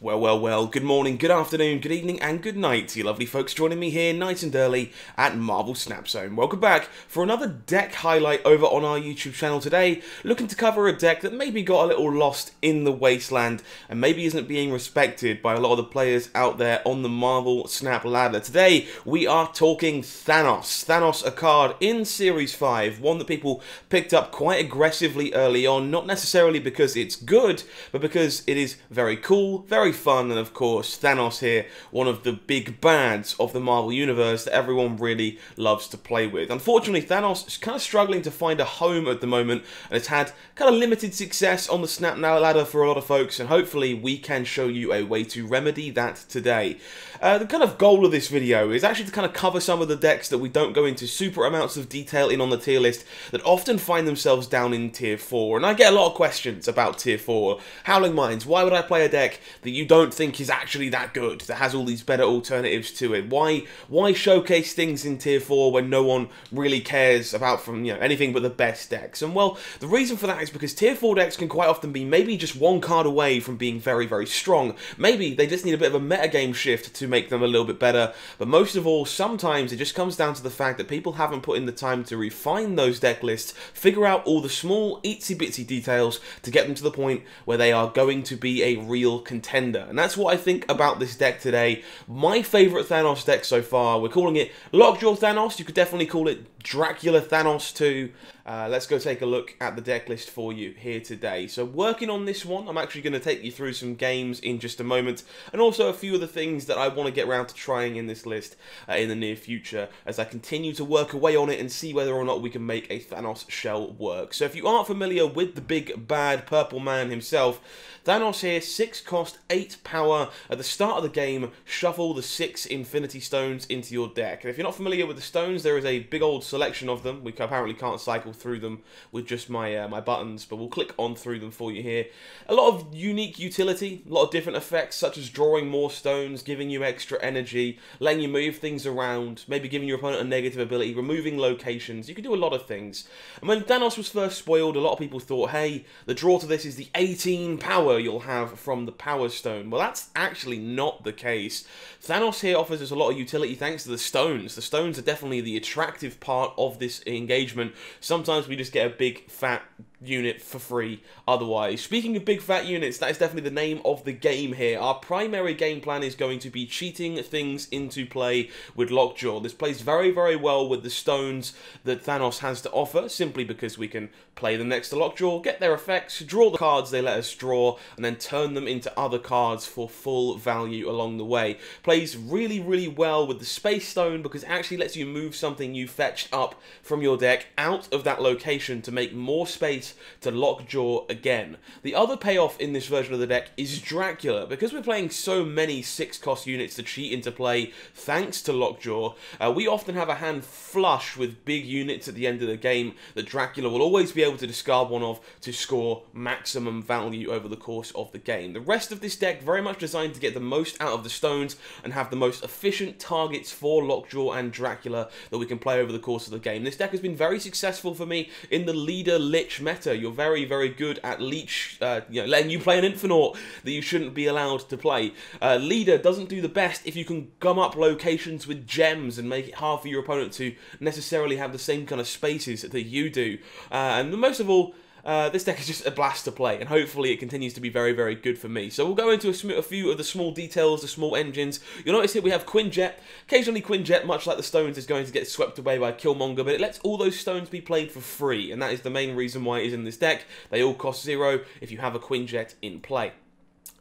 Well, good morning, good afternoon, good evening, and good night to you lovely folks joining me here nice and early at Marvel Snap Zone. Welcome back for another deck highlight over on our YouTube channel today, looking to cover a deck that maybe got a little lost in the wasteland and maybe isn't being respected by a lot of the players out there on the Marvel Snap ladder. Today, we are talking Thanos. Thanos, a card in Series 5, one that people picked up quite aggressively early on, not necessarily because it's good, but because it is very cool, very fun, and of course Thanos here, one of the big bads of the Marvel Universe that everyone really loves to play with. Unfortunately, Thanos is kind of struggling to find a home at the moment, and it's had kind of limited success on the Snap Now ladder for a lot of folks, and hopefully we can show you a way to remedy that today. The kind of goal of this video is actually to kind of cover some of the decks that we don't go into super amounts of detail in on the tier list that often find themselves down in Tier 4, and I get a lot of questions about Tier 4. HowlingMines, why would I play a deck that you don't think is actually that good, that has all these better alternatives to it? Why showcase things in Tier 4 when no one really cares about anything but the best decks? And well, the reason for that is because Tier 4 decks can quite often be maybe just one card away from being very, very strong. Maybe they just need a bit of a metagame shift to make them a little bit better, but most of all, sometimes it just comes down to the fact that people haven't put in the time to refine those deck lists, figure out all the small itsy-bitsy details to get them to the point where they are going to be a real contender. And that's what I think about this deck today. My favourite Thanos deck so far, we're calling it Lockjaw Thanos. You could definitely call it Dracula Thanos too. Let's go take a look at the deck list for you here today. So working on this one, I'm actually going to take you through some games in just a moment, and also a few of the things that I want to get around to trying in this list in the near future as I continue to work away on it and see whether or not we can make a Thanos shell work. So if you aren't familiar with the big bad purple man himself, Thanos here, 6 cost, 8 power. At the start of the game, shuffle the 6 Infinity Stones into your deck. And if you're not familiar with the stones, there is a big old selection of them. We apparently can't cycle through them with just my my buttons, but we'll click on through them for you here. A lot of unique utility, a lot of different effects, such as drawing more stones, giving you extra energy, letting you move things around, maybe giving your opponent a negative ability, removing locations. You can do a lot of things. And when Thanos was first spoiled, a lot of people thought, hey, the draw to this is the 18 power you'll have from the Power Stone. Well, that's actually not the case. Thanos here offers us a lot of utility thanks to the stones. The stones are definitely the attractive part of this engagement. Sometimes we just get a big fat unit for free otherwise. Speaking of big fat units, that is definitely the name of the game here. Our primary game plan is going to be cheating things into play with Lockjaw. This plays very, very well with the stones that Thanos has to offer, simply because we can play them next to Lockjaw, get their effects, draw the cards they let us draw, and then turn them into other cards for full value along the way. Plays really, really well with the Space Stone because it actually lets you move something you fetched up from your deck out of that location to make more space to Lockjaw again. The other payoff in this version of the deck is Dracula. Because we're playing so many 6-cost units to cheat into play thanks to Lockjaw, we often have a hand flush with big units at the end of the game that Dracula will always be able to discard one of to score maximum value over the course of the game. The rest of this deck very much designed to get the most out of the stones and have the most efficient targets for Lockjaw and Dracula that we can play over the course of the game. This deck has been very successful for me in the leader Lich meta. You're very, very good at Leech, letting you play an Infinite that you shouldn't be allowed to play. Leader doesn't do the best if you can gum up locations with gems and make it hard for your opponent to necessarily have the same kind of spaces that you do. And most of all, this deck is just a blast to play, and hopefully it continues to be very, very good for me. So we'll go into a few of the small details, the small engines. You'll notice here we have Quinjet. Occasionally Quinjet, much like the stones, is going to get swept away by Killmonger, but it lets all those stones be played for free, and that is the main reason why it is in this deck. They all cost 0 if you have a Quinjet in play.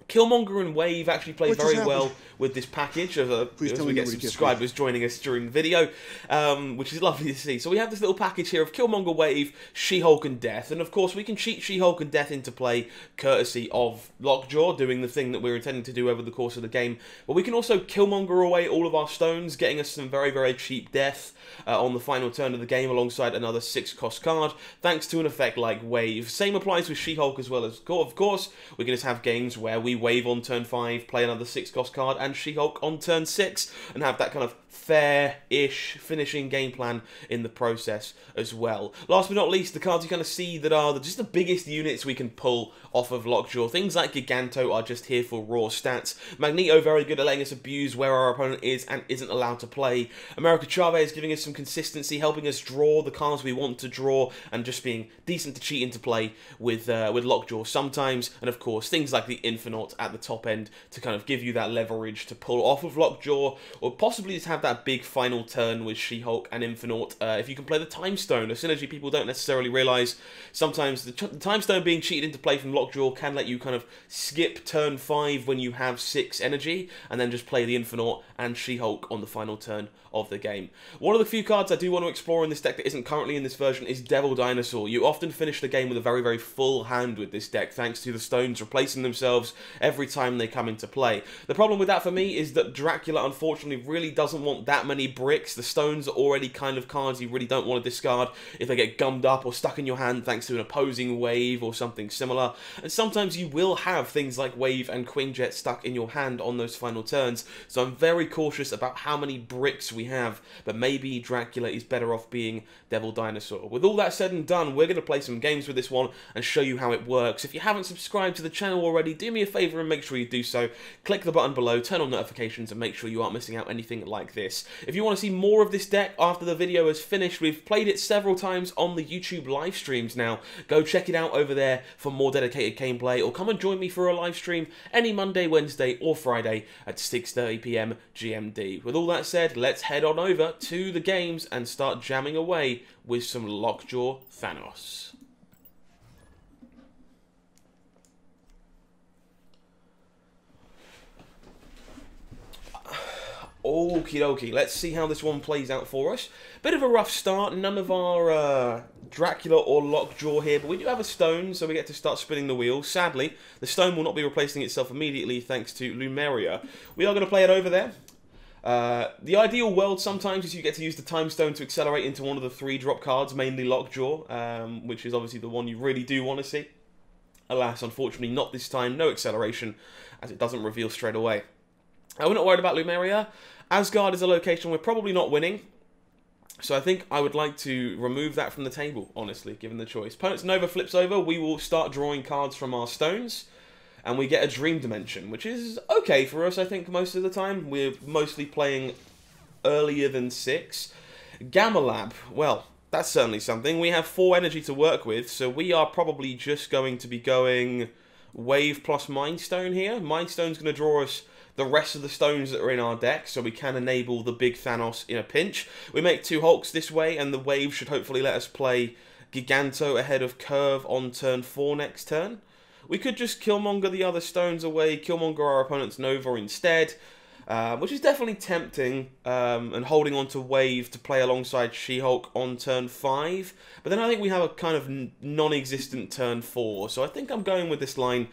Killmonger and Wave actually play very well with this package as we get subscribers joining us during the video, which is lovely to see. So we have this little package here of Killmonger, Wave, She-Hulk and Death, and of course we can cheat She-Hulk and Death into play courtesy of Lockjaw doing the thing that we're intending to do over the course of the game, but we can also Killmonger away all of our stones, getting us some very, very cheap Death on the final turn of the game alongside another 6-cost card, thanks to an effect like Wave. Same applies with She-Hulk as well. Of course, we can just have games where we Wave on turn 5, play another 6-cost card, and She-Hulk on turn 6, and have that kind of fair-ish finishing game plan in the process as well. Last but not least, the cards you kind of see that are just the biggest units we can pull off of Lockjaw. Things like Giganto are just here for raw stats. Magneto very good at letting us abuse where our opponent is and isn't allowed to play. America Chavez giving us some consistency, helping us draw the cards we want to draw, and just being decent to cheat into play with Lockjaw sometimes. And of course, things like the Infinite at the top end to kind of give you that leverage to pull off of Lockjaw, or possibly just have that big final turn with She-Hulk and Infinite. If you can play the Time Stone, a synergy people don't necessarily realise. Sometimes the Time Stone being cheated into play from Lockjaw can let you kind of skip turn 5 when you have 6 energy, and then just play the Infinite and She-Hulk on the final turn of the game. One of the few cards I do want to explore in this deck that isn't currently in this version is Devil Dinosaur. You often finish the game with a very, very full hand with this deck, thanks to the stones replacing themselves every time they come into play. The problem with that for me is that Dracula, unfortunately, really doesn't want that many bricks. The stones are already kind of cards you really don't want to discard if they get gummed up or stuck in your hand thanks to an opposing wave or something similar. And sometimes you will have things like Wave and Quinjet stuck in your hand on those final turns, so I'm very cautious about how many bricks we have, but maybe Dracula is better off being Devil Dinosaur. With all that said and done, we're going to play some games with this one and show you how it works. If you haven't subscribed to the channel already, do me a favour and make sure you do so. Click the button below, turn on notifications, and make sure you aren't missing out anything like this. If you want to see more of this deck after the video is finished, we've played it several times on the YouTube live streams now. Go check it out over there for more dedicated gameplay, or come and join me for a live stream any Monday, Wednesday, or Friday at 6:30 PM GMT. With all that said, let's head on over to the games and start jamming away with some Lockjaw Thanos. Okie dokie, let's see how this one plays out for us. Bit of a rough start, none of our Dracula or Lockjaw here, but we do have a stone, so we get to start spinning the wheel. Sadly, the stone will not be replacing itself immediately thanks to Lumeria. We are going to play it over there. The ideal world sometimes is you get to use the Time Stone to accelerate into one of the 3-drop cards, mainly Lockjaw, which is obviously the one you really do want to see. Alas, unfortunately not this time, no acceleration, as it doesn't reveal straight away. We're not worried about Lumeria. Asgard is a location we're probably not winning, so I think I would like to remove that from the table, honestly, given the choice. Opponent's Nova flips over, we will start drawing cards from our stones, and we get a Dream Dimension, which is okay for us, I think, most of the time. We're mostly playing earlier than 6. Gamma Lab, well, that's certainly something. We have 4 energy to work with, so we are probably just going to be going Wave plus Mind Stone here. Mind Stone's going to draw us the rest of the stones that are in our deck, so we can enable the big Thanos in a pinch. We make 2 Hulks this way, and the Wave should hopefully let us play Giganto ahead of Curve on turn 4 next turn. We could just Killmonger the other stones away, Killmonger our opponent's Nova instead, which is definitely tempting, and holding on to Wave to play alongside She-Hulk on turn 5. But then I think we have a kind of non-existent turn 4, so I think I'm going with this line.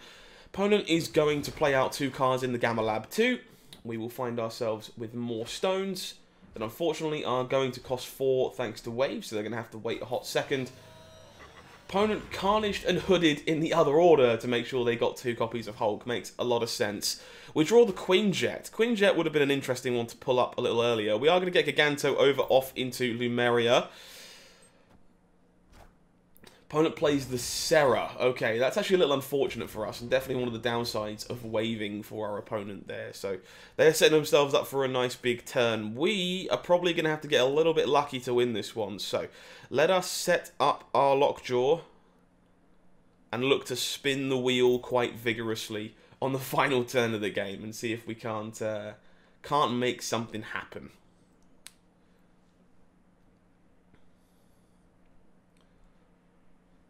Opponent is going to play out 2 cards in the Gamma Lab too. We will find ourselves with more stones that unfortunately are going to cost 4 thanks to Wave, so they're going to have to wait a hot second. Opponent carnaged and hooded in the other order to make sure they got 2 copies of Hulk. Makes a lot of sense. We draw the Quinjet. Quinjet would have been an interesting one to pull up a little earlier. We are going to get Giganto over off into Lumeria. Opponent plays the Serra. Okay, that's actually a little unfortunate for us, and definitely one of the downsides of waving for our opponent there. So they're setting themselves up for a nice big turn. We are probably going to have to get a little bit lucky to win this one. So let us set up our Lockjaw and look to spin the wheel quite vigorously on the final turn of the game and see if we can't make something happen.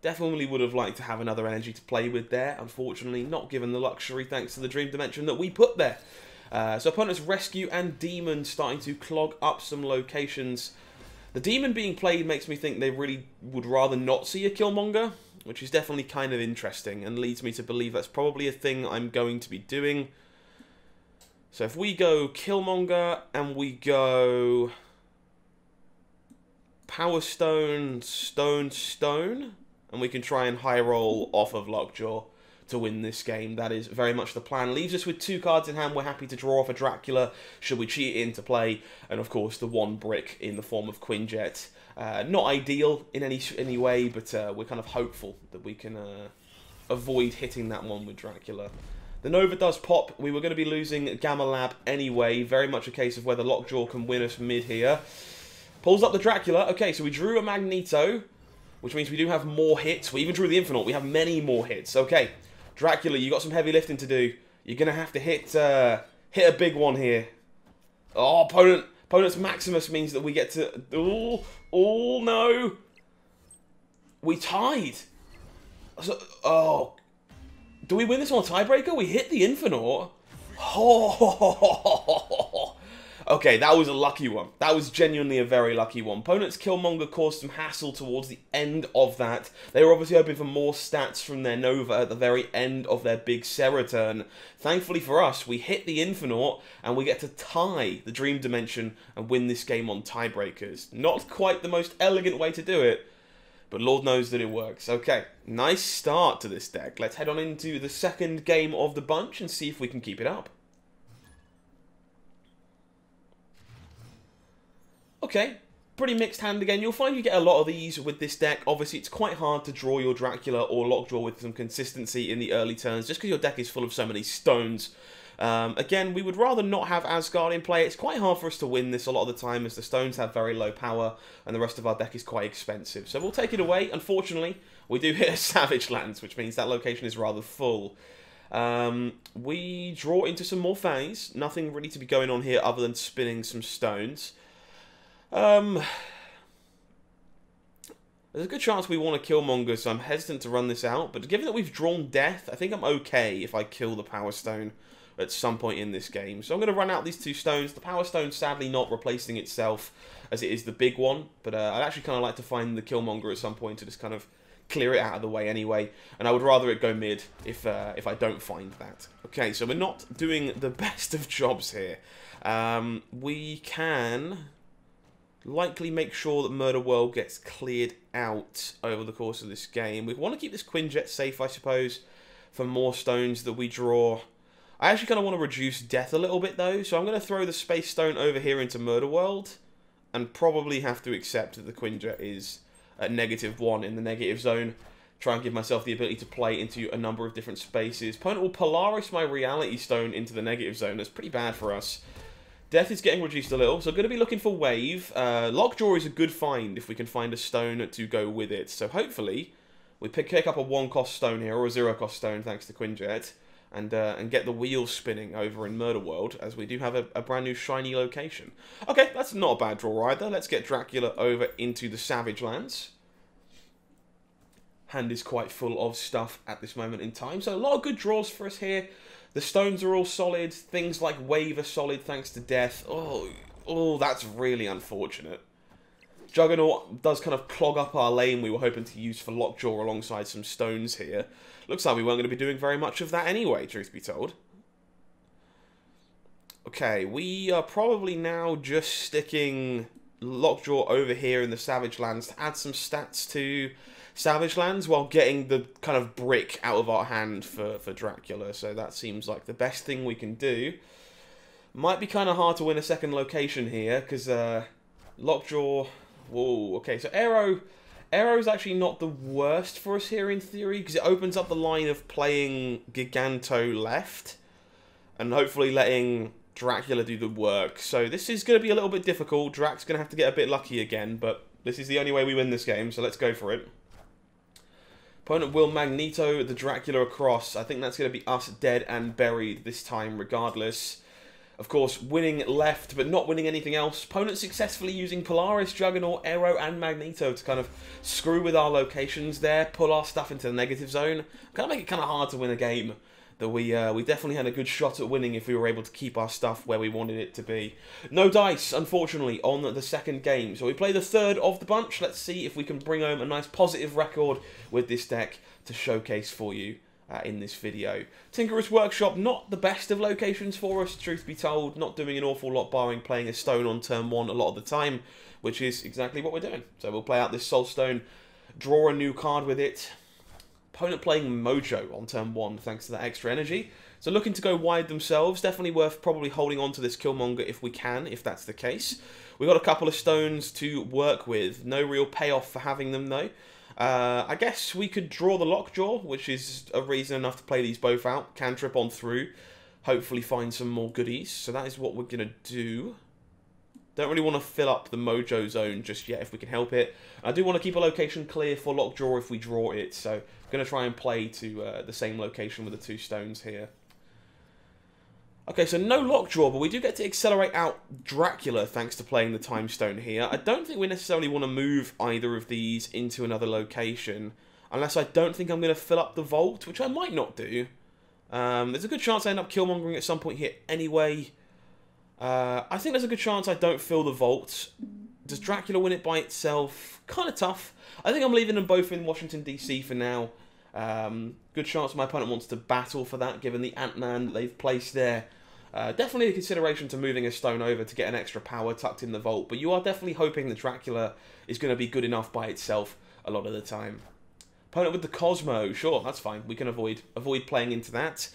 Definitely would have liked to have another energy to play with there. Unfortunately, not given the luxury thanks to the Dream Dimension that we put there. So opponent's Rescue and Demon starting to clog up some locations. The Demon being played makes me think they really would rather not see a Killmonger, which is definitely kind of interesting and leads me to believe that's probably a thing I'm going to be doing. So if we go Killmonger and we go Power Stone, Stone, Stone, and we can try and high roll off of Lockjaw to win this game. That is very much the plan. Leaves us with 2 cards in hand. We're happy to draw off a Dracula should we cheat it into play, and of course the 1 brick in the form of Quinjet. Not ideal in any way, but we're kind of hopeful that we can avoid hitting that one with Dracula. The Nova does pop. We were going to be losing Gamma Lab anyway. Very much a case of whether Lockjaw can win us mid here. Pulls up the Dracula. Okay, so we drew a Magneto, which means we do have more hits. We even drew the Infinite. We have many more hits. Okay, Dracula, you got some heavy lifting to do. You're going to have to hit a big one here. Oh, opponent's Maximus means that we get to... Oh, no. We tied. So, oh. Do we win this on a tiebreaker? We hit the Infinite. Oh. Okay, that was a lucky one. That was genuinely a very lucky one. Opponent's Killmonger caused some hassle towards the end of that. They were obviously hoping for more stats from their Nova at the very end of their big Serra turn. Thankfully for us, we hit the Infinite, and we get to tie the Dream Dimension and win this game on tiebreakers. Not quite the most elegant way to do it, but Lord knows that it works. Okay, nice start to this deck. Let's head on into the second game of the bunch and see if we can keep it up. Okay, pretty mixed hand again. You'll find you get a lot of these with this deck. Obviously, it's quite hard to draw your Dracula or Lockjaw with some consistency in the early turns, just because your deck is full of so many stones. Again, we would rather not have Asgard in play. It's quite hard for us to win this a lot of the time, as the stones have very low power, and the rest of our deck is quite expensive. So we'll take it away. Unfortunately, we do hit a Savage Lands, which means that location is rather full. We draw into some more phase. Nothing really to be going on here other than spinning some stones. There's a good chance we want to Killmonger, so I'm hesitant to run this out. But given that we've drawn Death, I think I'm okay if I kill the Power Stone at some point in this game. So I'm going to run out these 2 stones. The Power Stone sadly not replacing itself as it is the big one. But I'd actually kind of like to find the Killmonger at some point to just kind of clear it out of the way anyway. And I would rather it go mid if I don't find that. Okay, so we're not doing the best of jobs here. We can likely make sure that Murder World gets cleared out over the course of this game. We want to keep this Quinjet safe, I suppose, for more stones that we draw. I actually kind of want to reduce Death a little bit, though, so I'm going to throw the Space Stone over here into Murder World, and probably have to accept that the Quinjet is at -1 in the negative zone. Try and give myself the ability to play into a number of different spaces. Opponent will Polaris my Reality Stone into the negative zone. That's pretty bad for us. Death is getting reduced a little, so I'm going to be looking for Wave. Lockjaw is a good find if we can find a stone to go with it. So hopefully we pick up a 1-cost stone here, or a 0-cost stone, thanks to Quinjet, and get the wheels spinning over in Murder World, as we do have a brand new shiny location. Okay, that's not a bad draw either. Let's get Dracula over into the Savage Lands. Hand is quite full of stuff at this moment in time, so a lot of good draws for us here. The stones are all solid. Things like Wave are solid thanks to Death. Oh, that's really unfortunate. Juggernaut does kind of clog up our lane we were hoping to use for Lockjaw alongside some stones here. Looks like we weren't going to be doing very much of that anyway, truth be told. Okay, we are probably now just sticking Lockjaw over here in the Savage Lands to add some stats to Savage Lands while getting the kind of brick out of our hand for Dracula. So that seems like the best thing we can do. Might be kind of hard to win a second location here because Lockjaw... Whoa, okay, so Arrow's actually not the worst for us here in theory because it opens up the line of playing Giganto left and hopefully letting Dracula do the work. So this is going to be a little bit difficult. Drac's going to have to get a bit lucky again, but this is the only way we win this game, so let's go for it. Opponent will Magneto the Dracula across. I think that's going to be us dead and buried this time regardless. Of course, winning left, but not winning anything else. Opponent successfully using Polaris, Juggernaut, Arrow, and Magneto to kind of screw with our locations there, pull our stuff into the negative zone. Kind of make it kind of hard to win a game that we definitely had a good shot at winning if we were able to keep our stuff where we wanted it to be. No dice, unfortunately, on the second game. So we play the third of the bunch. Let's see if we can bring home a nice positive record with this deck to showcase for you in this video. Tinkerer's Workshop, not the best of locations for us, truth be told. Not doing an awful lot barring playing a stone on turn 1 a lot of the time, which is exactly what we're doing. So we'll play out this Soul Stone, draw a new card with it. Opponent playing Mojo on turn 1 thanks to that extra energy. So looking to go wide themselves. Definitely worth probably holding on to this Killmonger if we can, if that's the case. We've got a couple of stones to work with. No real payoff for having them though. I guess we could draw the Lockjaw, which is a reason enough to play these both out. Cantrip on through. Hopefully find some more goodies. So that is what we're going to do. Don't really want to fill up the Mojo zone just yet if we can help it. I do want to keep a location clear for Lockjaw if we draw it. So I'm going to try and play to the same location with the 2 stones here. Okay, so no Lockjaw, but we do get to accelerate out Dracula thanks to playing the Time Stone here. I don't think we necessarily want to move either of these into another location, unless I don't think I'm going to fill up the vault, which I might not do. There's a good chance I end up Killmongering at some point here anyway. I think there's a good chance I don't fill the vault. Does Dracula win it by itself? Kind of tough. I think I'm leaving them both in Washington, D.C. for now. Good chance my opponent wants to battle for that, given the Ant-Man that they've placed there. Definitely a consideration to moving a stone over to get an extra power tucked in the vault, but you are definitely hoping that Dracula is going to be good enough by itself a lot of the time. Opponent with the Cosmo, sure, that's fine. We can avoid playing into that.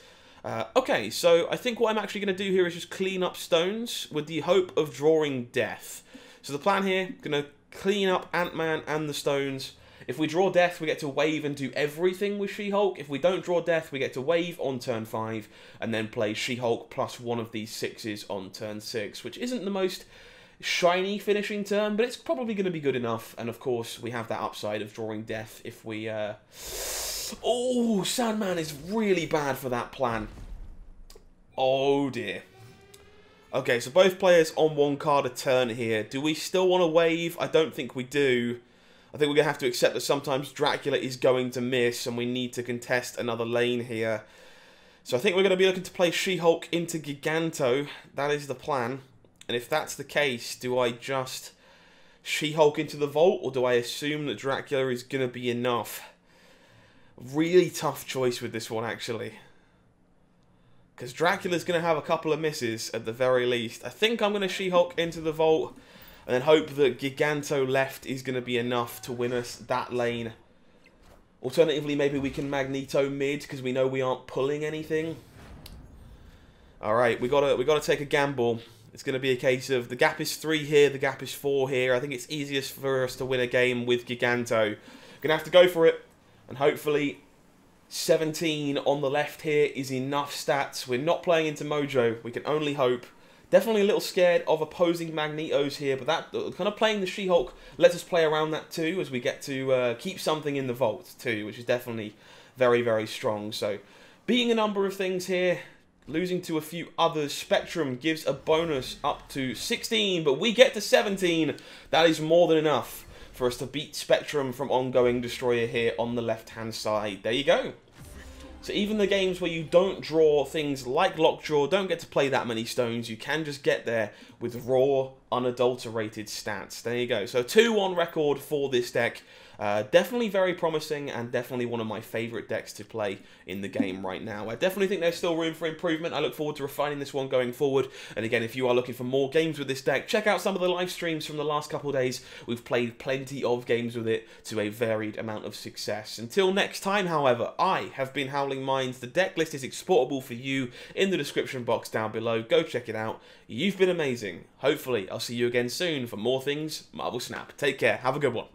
Okay, so I think what I'm actually going to do here is just clean up stones with the hope of drawing death. So the plan here, going to clean up Ant-Man and the stones. If we draw death, we get to wave and do everything with She-Hulk. If we don't draw death, we get to wave on turn 5 and then play She-Hulk plus one of these 6s on turn 6, which isn't the most shiny finishing turn, but it's probably going to be good enough. And of course, we have that upside of drawing death if we... Oh, Sandman is really bad for that plan. Oh dear. Okay, so both players on 1 card a turn here. Do we still want to wave? I don't think we do. I think we're going to have to accept that sometimes Dracula is going to miss and we need to contest another lane here. So I think we're going to be looking to play She-Hulk into Giganto. That is the plan. And if that's the case, do I just She-Hulk into the vault, or do I assume that Dracula is going to be enough? Really tough choice with this one, actually. Because Dracula's going to have a couple of misses at the very least. I think I'm going to She-Hulk into the vault and then hope that Giganto left is going to be enough to win us that lane. Alternatively, maybe we can Magneto mid because we know we aren't pulling anything. Alright, we gotta take a gamble. It's going to be a case of the gap is 3 here, the gap is 4 here. I think it's easiest for us to win a game with Giganto. Going to have to go for it. And hopefully 17 on the left here is enough stats. We're not playing into Mojo. We can only hope. Definitely a little scared of opposing Magnetos here, but that kind of playing the She-Hulk lets us play around that too, as we get to keep something in the vault too, which is definitely very, very strong. So, beating a number of things here, losing to a few others. Spectrum gives a bonus up to 16, but we get to 17. That is more than enough for us to beat Spectrum from Ongoing Destroyer here on the left-hand side. There you go. So even the games where you don't draw things like Lockjaw, don't get to play that many stones, you can just get there with raw, unadulterated stats. There you go. So 2-1 record for this deck. Definitely very promising and definitely one of my favourite decks to play in the game right now. I definitely think there's still room for improvement. I look forward to refining this one going forward. And again, if you are looking for more games with this deck, check out some of the live streams from the last couple of days. We've played plenty of games with it to a varied amount of success. Until next time, however, I have been HowlingMines. The deck list is exportable for you in the description box down below. Go check it out. You've been amazing. Hopefully, I'll see you again soon for more things Marvel Snap. Take care. Have a good one.